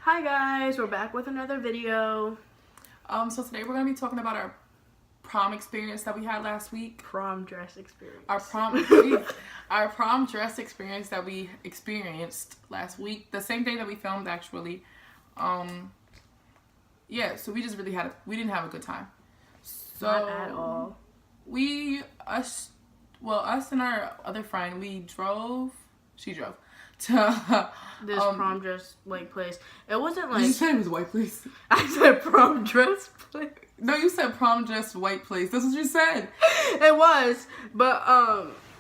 Hi guys, we're back with another video. So today we're going to be talking about our prom experience that we had last week. Prom dress experience. Our prom dress experience that we experienced last week. The same day that we filmed, actually. Yeah, so we just really we didn't have a good time. So not at all. Us and our other friend, she drove to this prom dress place. It wasn't like... Did you say it was white place? I said prom dress place. No, you said prom dress white place. That's what you said. It was, but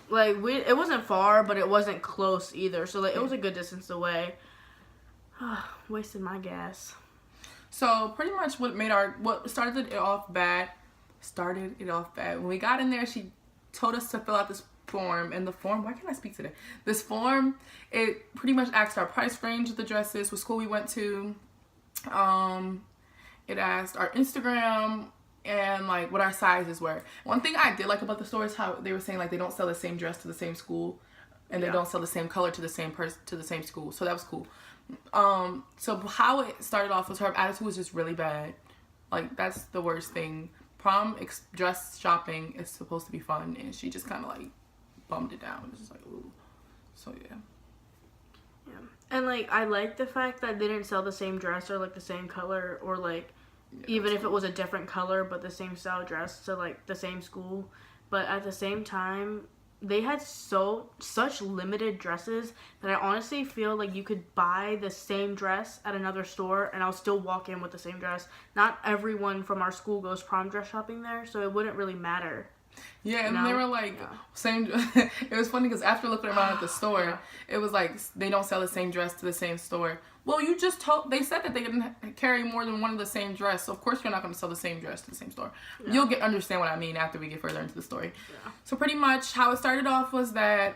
it wasn't far, but it wasn't close either. So it was a good distance away. Wasted my gas. So pretty much what started it off bad. When we got in there, she told us to fill out this form, and the form, why can't I speak today? This form, it pretty much asked our price range of the dresses, what school we went to. It asked our Instagram and what our sizes were. One thing I did like about the store is how they were saying they don't sell the same dress to the same school, and they don't sell the same color to the same school. So that was cool. So how it started off was her attitude was just really bad. That's the worst thing. Prom dress shopping is supposed to be fun, and she just kind of bummed it down. It's just ooh. So yeah. And I like the fact that they didn't sell the same dress or the same color, or even if it was a different color but the same style dress to the same school. But at the same time, they had such limited dresses that I honestly feel you could buy the same dress at another store and I'll still walk in with the same dress. Not everyone from our school goes prom dress shopping there, so it wouldn't really matter. Yeah, and they were same. It was funny because after looking around at the store, it was they don't sell the same dress to the same store. Well, you just they said that they didn't carry more than one of the same dress, so of course you're not going to sell the same dress to the same store. Yeah. You'll understand what I mean after we get further into the story. Yeah. So pretty much how it started off was that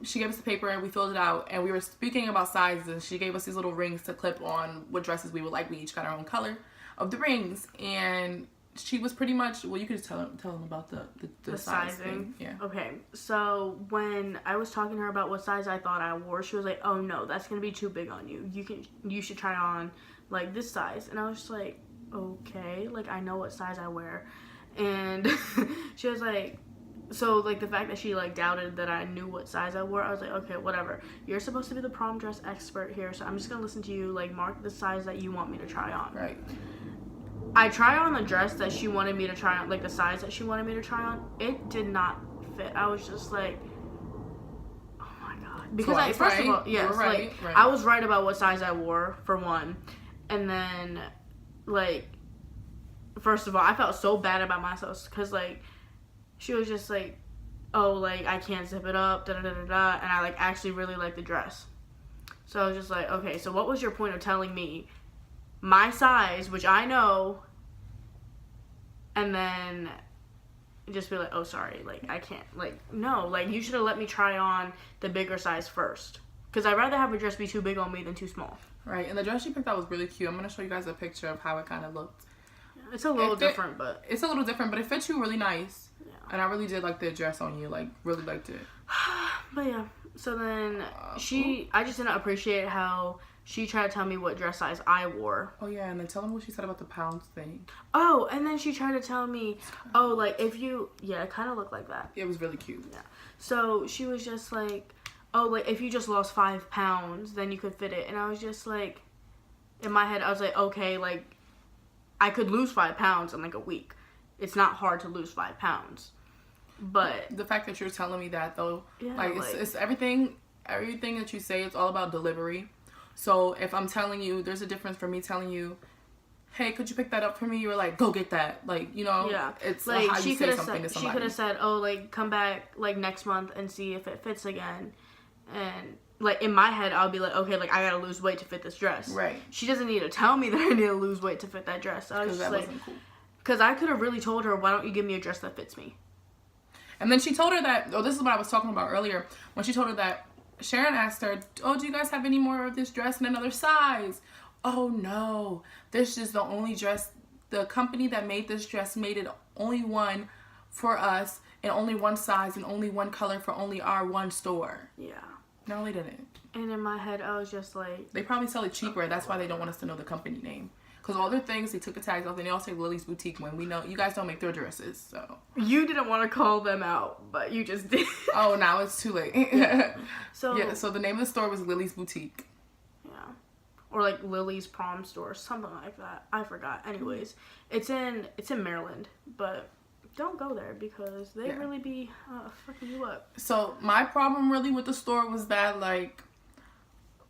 she gave us the paper and we filled it out, and we were speaking about sizes. She gave us these little rings to clip on what dresses we would like. We each got our own color of the rings, and she was pretty much, well, you could just tell them about the size sizing thing. Yeah. Okay, so when I was talking to her about what size I thought I wore, she was like, "Oh no, that's gonna be too big on you. You should try on this size." And I was just like, "Okay, I know what size I wear." And she was like, so the fact that she doubted that I knew what size I wore, I was like, "Okay, whatever. You're supposed to be the prom dress expert here, so I'm just gonna listen to you. Mark the size that you want me to try on." Right. I tried on the dress that she wanted me to try on, the size that she wanted me to try on. It did not fit. I was just like, oh my god. Because first of all, yes, right. I was right about what size I wore, for one. And then, first of all, I felt so bad about myself because, she was just oh, I can't zip it up, da-da-da-da-da. And I, actually really liked the dress. So I was just like, okay, so what was your point of telling me my size, which I know, and then just be like, "Oh, sorry, I can't." No, you should have let me try on the bigger size first, because I'd rather have a dress be too big on me than too small. Right, and the dress she picked out was really cute. I'm gonna show you guys a picture of how it kind of looked. It's a little different, but it fits you really nice. Yeah. And I really did like the dress on you. Really liked it. But yeah, so then I just didn't appreciate how she tried to tell me what dress size I wore. Oh, yeah, and then tell them what she said about the pounds thing. Oh, and then she tried to tell me, if you... Yeah, it kind of looked like that. It was really cute. Yeah. So she was just if you just lost 5 pounds, then you could fit it. And I was just in my head, I was okay, I could lose 5 pounds in a week. It's not hard to lose 5 pounds. But... The fact that you're telling me that, though, yeah, it's everything that you say, it's all about delivery. So if I'm telling you, there's a difference for me telling you, "Hey, could you pick that up for me?" You were "Go get that." Yeah. It's how you say something to somebody. She could have said, "Oh, come back next month and see if it fits again." And in my head, I'll be okay, I gotta lose weight to fit this dress. Right. She doesn't need to tell me that I need to lose weight to fit that dress. I was just wasn't cool. Because I could have really told her, "Why don't you give me a dress that fits me?" And then she told her that. Oh, this is what I was talking about earlier. When she told her that. Sharon asked her, "Oh, do you guys have any more of this dress in another size?" "Oh, no. This is the only dress. The company that made this dress made it only one for us, and only one size and only one color for only our one store." Yeah. No, they didn't. And in my head, I was just like... They probably sell it cheaper. Okay, that's why they don't want us to know the company name. Because all their things, they took the tags off, and they all say Lily's Boutique when we know you guys don't make their dresses, so. You didn't want to call them out, but you just did. Oh, now it's too late. Yeah. So the name of the store was Lily's Boutique. Yeah. Or like Lily's Prom store, something like that. I forgot. Anyways, it's in Maryland, but don't go there because they really be fucking you up. So my problem really with the store was that, like,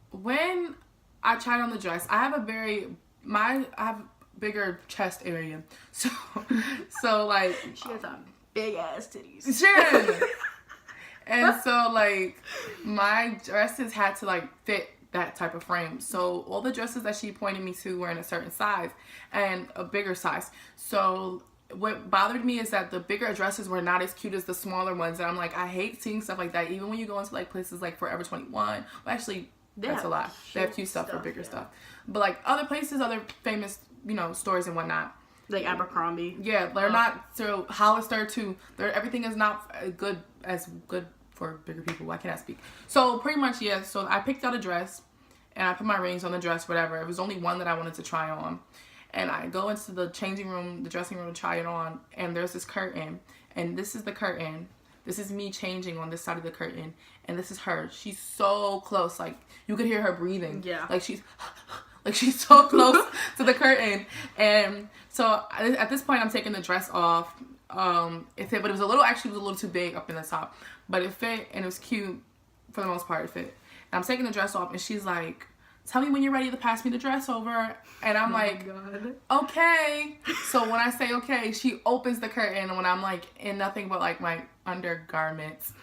when I tried on the dress, I have bigger chest area, so like she has a big ass titties. Sure. And so like my dresses had to like fit that type of frame. So all the dresses that she pointed me to were in a certain size and a bigger size. So what bothered me is that the bigger dresses were not as cute as the smaller ones. And I'm like, I hate seeing stuff like that. Even when you go into like places like Forever 21. Well, actually, that's a lot. They have cute stuff for bigger stuff. But like other places, other famous, you know, stores and whatnot. Like Abercrombie. Yeah, they're not. So Hollister too. Everything is not as good for bigger why can't I speak? So pretty much, yeah. So I picked out a dress and I put my rings on the dress, whatever. It was only one that I wanted to try on. And I go into the changing room, the dressing room to try it on. And there's this curtain. And this is the curtain. This is me changing on this side of the curtain. And this is her. She's so close. Like, you could hear her breathing. Yeah. Like, she's so close to the curtain. And so at this point, I'm taking the dress off. It fit, but it was a little too big up in the top. But it fit, and it was cute. For the most part, it fit. And I'm taking the dress off, and she's like, tell me when you're ready to pass me the dress over. And I'm okay. So when I say okay, she opens the curtain when I'm like in nothing but like my undergarments.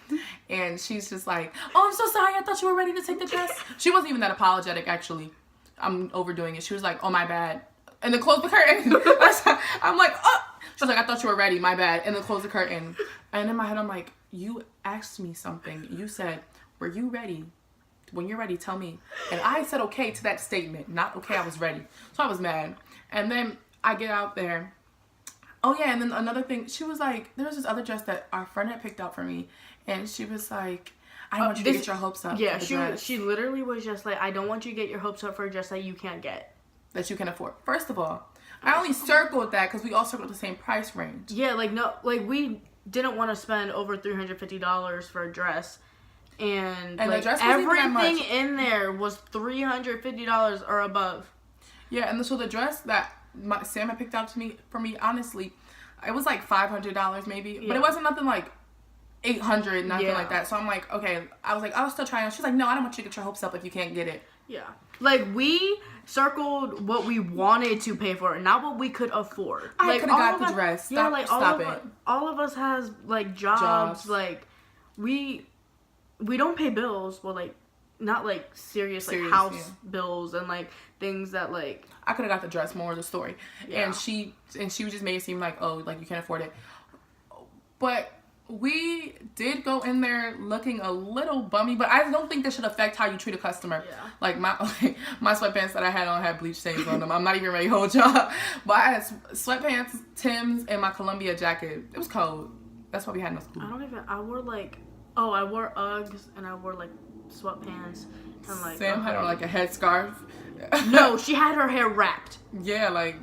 And she's just like, oh, I'm so sorry. I thought you were ready to take the dress. She wasn't even that apologetic, actually. I'm overdoing it. She was like, oh, my bad. And then closed the curtain. I'm like, oh. She was like, I thought you were ready. My bad. And then closed the curtain. And in my head, I'm like, you asked me something. You said, were you ready? When you're ready, tell me. And I said okay to that statement. Not okay, I was ready. So I was mad. And then I get out there. Oh, yeah. And then another thing. She was like, there was this other dress that our friend had picked out for me. And she was like, I don't want you to get your hopes up. Yeah, she literally was just like, I don't want you to get your hopes up for a dress that you can't get. That you can afford. First of all, I only circled that because we all circled the same price range. Yeah, like, no, like, we didn't want to spend over $350 for a dress. And like, the dress everything in there was $350 or above. Yeah, and so the dress that Sam had picked out for me, honestly, it was like $500 maybe. Yeah. But it wasn't nothing like $800, nothing like that. So I'm like, okay. I was like, I'll still try it. She's like, no, I don't want you to get your hopes up if you can't get it. Yeah. Like, we circled what we wanted to pay for, not what we could afford. I could have got the dress. Yeah, like, all of us has, like, jobs. Like, we don't pay bills. Well, like, not, like, serious like, house bills and, like, things that, like... I could have got the dress, more of the story. Yeah. And she just made it seem like, oh, like, you can't afford it. But... we did go in there looking a little bummy, but I don't think that should affect how you treat a customer. Yeah. Like my sweatpants that I had on had bleach stains on them. I'm not even ready to hold y'all. But I had sweatpants, Timbs, and my Columbia jacket. It was cold. That's why we had no school. I wore Uggs and I wore like sweatpants and like. Sam had on like a headscarf. No, she had her hair wrapped. Yeah, like.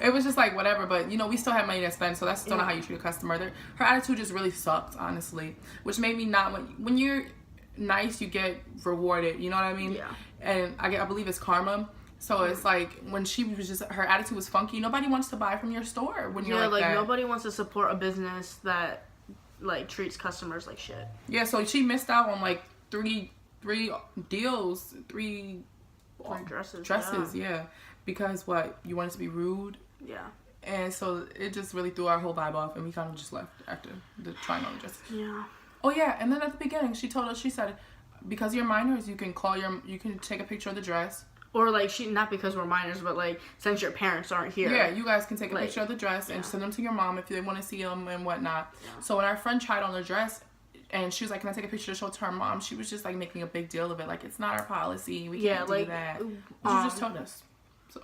It was just like whatever, but you know, we still have money to spend, so that's still not how you treat a customer. Her attitude just really sucked, honestly, which made me not when you're nice, you get rewarded. You know what I mean? Yeah. And I believe it's karma. So it's like when she was just her attitude was funky. Nobody wants to buy from your store when you're like that. Nobody wants to support a business that like treats customers like shit. Yeah, so she missed out on like three deals, three dresses, yeah. Because you wanted to be rude. Yeah. And so it just really threw our whole vibe off, and we kind of just left after the trying on the dresses. Yeah. Oh yeah, and then at the beginning she told us, she said, because you're minors, you can take a picture of the dress. Or like not because we're minors, but like since your parents aren't here. Yeah, you guys can take a picture of the dress and send them to your mom if they want to see them and whatnot. Yeah. So when our friend tried on the dress, and she was like, can I take a picture to show it to her mom? She was just like making a big deal of it, like it's not our policy. We can't do that. She just told us. So.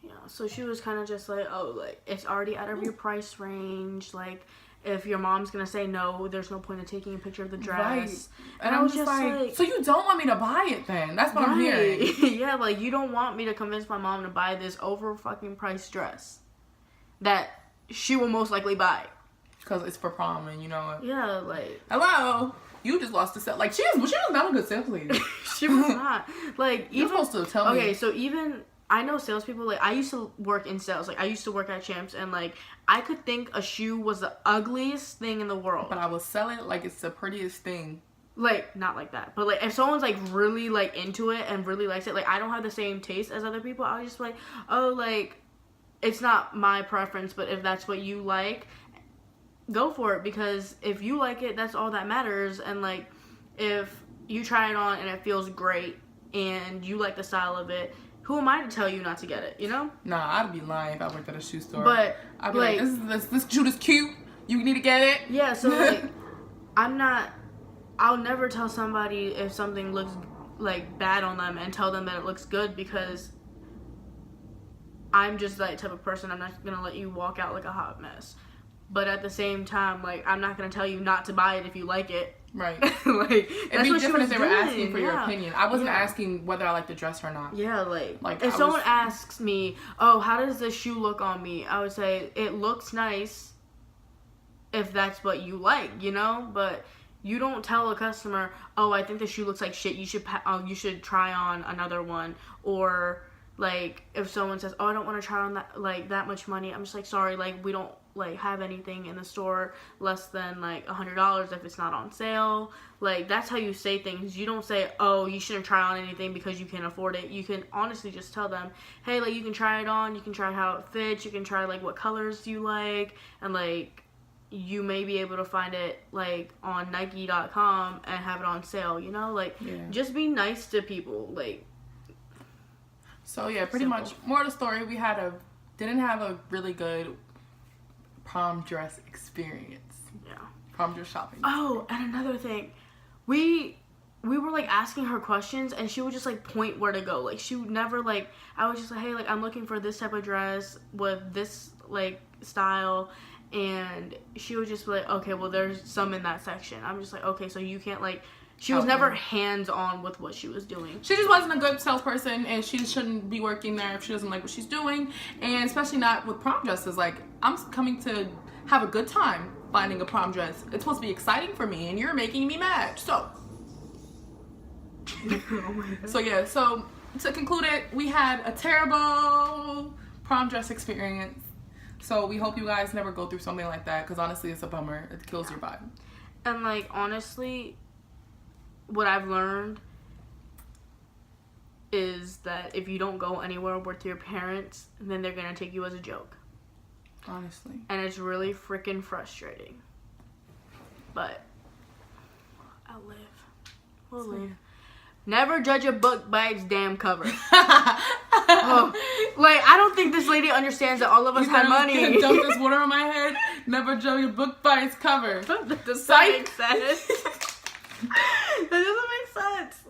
Yeah, so she was kind of just like, oh, like, it's already out of your price range. Like, if your mom's gonna say no, there's no point in taking a picture of the dress. Right. And I was just like, so you don't want me to buy it then? That's what I'm hearing. Yeah, like, you don't want me to convince my mom to buy this over fucking priced dress that she will most likely buy. Because it's for prom and you know what? Yeah, like... Hello? You just lost the sale. Like, she was not a good sales lady. She was not. Like, You're supposed to tell me. Okay, so even... I know salespeople, like, I used to work in sales. Like, I used to work at Champs, and, like, I could think a shoe was the ugliest thing in the world. But I will sell it like it's the prettiest thing. Like, not like that. But, like, if someone's, like, really, like, into it and really likes it, like, I don't have the same taste as other people. I was just like, oh, like, it's not my preference, but if that's what you like, go for it. Because if you like it, that's all that matters. And, like, if you try it on and it feels great and you like the style of it, who am I to tell you not to get it, you know? Nah, I'd be lying if I worked at a shoe store. But, I'd be like this shoe is cute. You need to get it. Yeah, so, like, I'll never tell somebody if something looks, like, bad on them and tell them that it looks good, because I'm just that type of person. I'm not gonna let you walk out like a hot mess. But at the same time, like, I'm not gonna tell you not to buy it if you like it. Right. Like, it'd be different if they were asking for your opinion. I wasn't asking whether I like the dress or not. Yeah, like if someone asks me, oh, how does this shoe look on me? I would say, it looks nice if that's what you like, you know? But you don't tell a customer, oh, I think the shoe looks like shit. You should try on another one. Or, like, if someone says, oh, I don't want to try on that much money, I'm just like, sorry, like, we don't, like, have anything in the store less than, like, $100 if it's not on sale. Like, that's how you say things. You don't say, oh, you shouldn't try on anything because you can't afford it. You can honestly just tell them, hey, like, you can try it on, you can try how it fits, you can try, like, what colors you like, and, like, you may be able to find it, like, on Nike.com and have it on sale, you know? Like, just be nice to people, like. So, yeah, pretty much, more of the story, we didn't have a really good prom dress experience. Yeah. Prom dress shopping. Oh, and another thing. We were, like, asking her questions, and she would just, like, point where to go. Like, she would never, like, I was just like, hey, like, I'm looking for this type of dress with this, like, style. And she would just be like, okay, well, there's some in that section. I'm just like, okay, so you can't, like, she was never hands-on with what she was doing. She just wasn't a good salesperson, and she shouldn't be working there if she doesn't like what she's doing, and especially not with prom dresses. Like, I'm coming to have a good time finding a prom dress. It's supposed to be exciting for me, and you're making me mad. So, so yeah, so to conclude it, we had a terrible prom dress experience. So we hope you guys never go through something like that, because honestly, it's a bummer. It kills your vibe. And, like, honestly, what I've learned is that if you don't go anywhere with your parents, then they're going to take you as a joke. Honestly. And it's really freaking frustrating. But I'll live. We'll live. Never judge a book by its damn cover. Oh, like, I don't think this lady understands that all of us have money. You dump this water on my head. Never judge a book by its cover. That doesn't make sense. That doesn't make sense.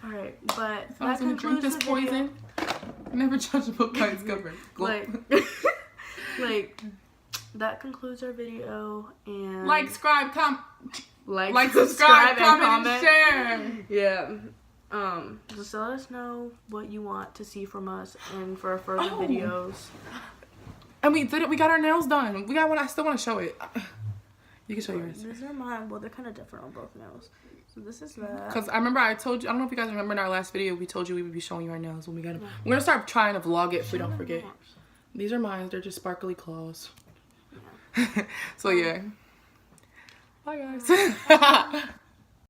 Alright, but if I was gonna drink this poison, never judge a book by its cover. Like, that concludes our video. And like, subscribe, subscribe, comment, and share. Yeah. Just let us know what you want to see from us and for further videos. And we did it. We got our nails done. We got one. I still want to show it. You can show yours. These are mine. Well, they're kind of different on both nails. So this is that. Because I remember I told you. I don't know if you guys remember in our last video. We told you we would be showing you our nails when we got them. We're gonna start trying to vlog it if we don't forget. These are mine. They're just sparkly claws. Yeah. So yeah. Bye guys.